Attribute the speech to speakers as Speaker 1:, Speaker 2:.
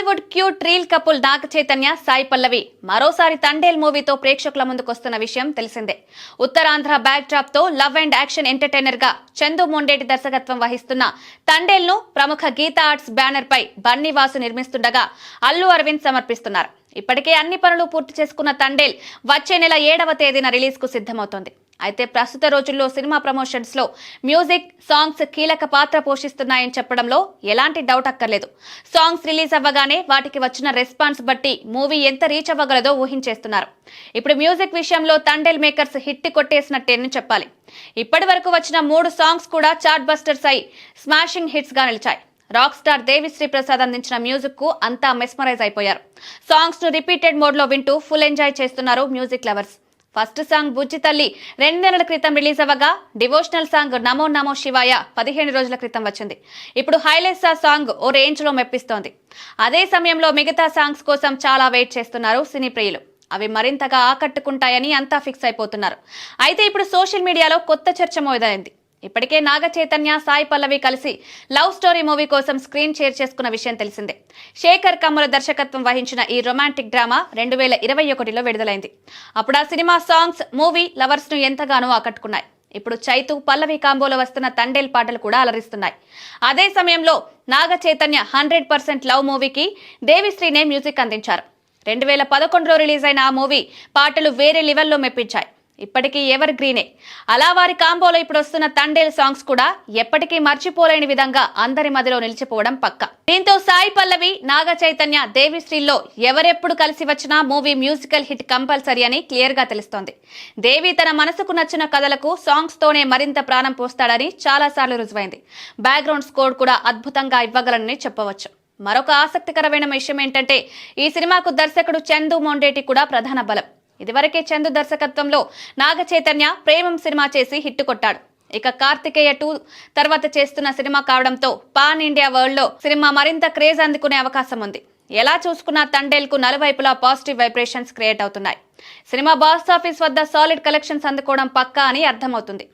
Speaker 1: Tollywood cute reel couple Naga Chaitanya Sai Pallavi మరోసారి తండేల్ మూవీతో ప్రేక్షకుల ముందుకొస్తున్న విషయం తెలిసిందే. ఉత్తరాంధ్ర బ్యాక్ డ్రాప్ తో లవ్ అండ్ యాక్షన్ ఎంటర్టైనర్ గా చందు మొండేటి దర్శకత్వం వహిస్తున్న తండేల్ ను ప్రముఖ గీతా ఆర్ట్స్ బ్యానర్ పై బన్నీవాసు నిర్మిస్తుండగా అల్లు అరవింద్ సమర్పిస్తున్నారు. ఇప్పటికే అన్ని పనులు పూర్తి చేసుకున్న తండేల్ వచ్చే నెల 7వ తేదీన రిలీజ్ కు సిద్ధమవుతోంది. అయితే ప్రస్తుత రోజుల్లో సినిమా ప్రమోషన్స్ లో మ్యూజిక్, సాంగ్స్ కీలక పాత్ర పోషిస్తున్నాయని చెప్పడంలో ఎలాంటి డౌట్ అక్కర్లేదు. సాంగ్స్ రిలీజ్ అవ్వగానే వాటికి వచ్చిన రెస్పాన్స్ బట్టి మూవీ ఎంత రీచ్ అవ్వగలదో ఊహించేస్తున్నారు. ఇప్పుడు మ్యూజిక్ విషయంలో తండేల్ మేకర్స్ హిట్ కొట్టేసినట్టేనని చెప్పాలి. ఇప్పటి వరకు వచ్చిన 3 సాంగ్స్ కూడా చార్ట్ బస్టర్స్ అయి స్మాషింగ్ హిట్స్ గా నిలిచాయి. రాక్ స్టార్ దేవిశ్రీ ప్రసాద్ అందించిన మ్యూజిక్ కు అంతా మెస్మరైజ్ అయిపోయారు. సాంగ్స్ ను రిపీటెడ్ మోడ్ లో వింటూ ఫుల్ ఎంజాయ్ చేస్తున్నారు మ్యూజిక్ లవర్స్. ఫస్ట్ సాంగ్ బుజ్జి తల్లి 2 నెలల క్రితం రిలీజ్ అవ్వగా, డివోషనల్ సాంగ్ నమో నమో శివాయ 15 రోజుల క్రితం వచ్చింది. ఇప్పుడు హైలైట్స్ సాంగ్ ఓ రేంజ్ లో మెప్పిస్తోంది. అదే సమయంలో మిగతా సాంగ్స్ కోసం చాలా వెయిట్ చేస్తున్నారు సినీ ప్రియులు. అవి మరింతగా ఆకట్టుకుంటాయని అంతా ఫిక్స్ అయిపోతున్నారు. అయితే ఇప్పుడు సోషల్ మీడియాలో కొత్త చర్చ మొదలైంది. ఇప్పటికే నాగ చైతన్య, సాయి పల్లవి కలిసి లవ్ స్టోరీ మూవీ కోసం స్క్రీన్ షేర్ చేసుకున్న విషయం తెలిసిందే. శేఖర్ కమ్ముల దర్శకత్వం వహించిన ఈ రొమాంటిక్ డ్రామా 2021లో విడుదలైంది. అప్పుడు ఆ సినిమా సాంగ్స్ మూవీ లవర్స్ ను ఎంతగానో ఆకట్టుకున్నాయి. ఇప్పుడు చైతు, పల్లవి కాంబోలో వస్తున్న తండేల్ పాటలు కూడా అలరిస్తున్నాయి. అదే సమయంలో నాగ చైతన్య 100% లవ్ మూవీకి దేవిశ్రీనే మ్యూజిక్ అందించారు. 2011లో రిలీజ్ అయిన ఆ మూవీ పాటలు వేరే లెవెల్లో మెప్పించాయి. ఇప్పటికీ ఎవర్ గ్రీనే. అలా వారి కాంబోలో ఇప్పుడు వస్తున్న తండేల్ సాంగ్స్ కూడా ఎప్పటికీ మర్చిపోలేని విధంగా అందరి మధ్యలో నిలిచిపోవడం పక్కా. దీంతో సాయి పల్లవి, నాగ చైతన్య, దేవిశ్రీల్లో ఎవరెప్పుడు కలిసి వచ్చినా మూవీ మ్యూజికల్ హిట్ కంపల్సరీ అని క్లియర్ గా తెలుస్తోంది. దేవి తన మనసుకు నచ్చిన కథలకు సాంగ్స్ తోనే మరింత ప్రాణం పోస్తాడని చాలా సార్లు రుజువైంది. బ్యాక్గ్రౌండ్ స్కోర్ కూడా అద్భుతంగా ఇవ్వగలనని చెప్పవచ్చు. మరొక ఆసక్తికరమైన విషయం ఏంటంటే, ఈ సినిమాకు దర్శకుడు చందు మొండేటి కూడా ప్రధాన బలం. ఇదివరకే చందు దర్శకత్వంలో నాగ చైతన్య ప్రేమం సినిమా చేసి హిట్ కొట్టాడు. ఇక కార్తికేయ 2 తర్వాత చేస్తున్న సినిమా కావడంతో పాన్ ఇండియా వరల్డ్ లో సినిమా మరింత క్రేజ్ అందుకునే అవకాశం ఉంది. ఎలా చూసుకున్నా తండేల్ కు నలువైపులా పాజిటివ్ వైబ్రేషన్స్ క్రియేట్ అవుతున్నాయి. సినిమా బాక్స్ ఆఫీస్ వద్ద సాలిడ్ కలెక్షన్స్ అందుకోవడం పక్కా అని అర్థమవుతుంది.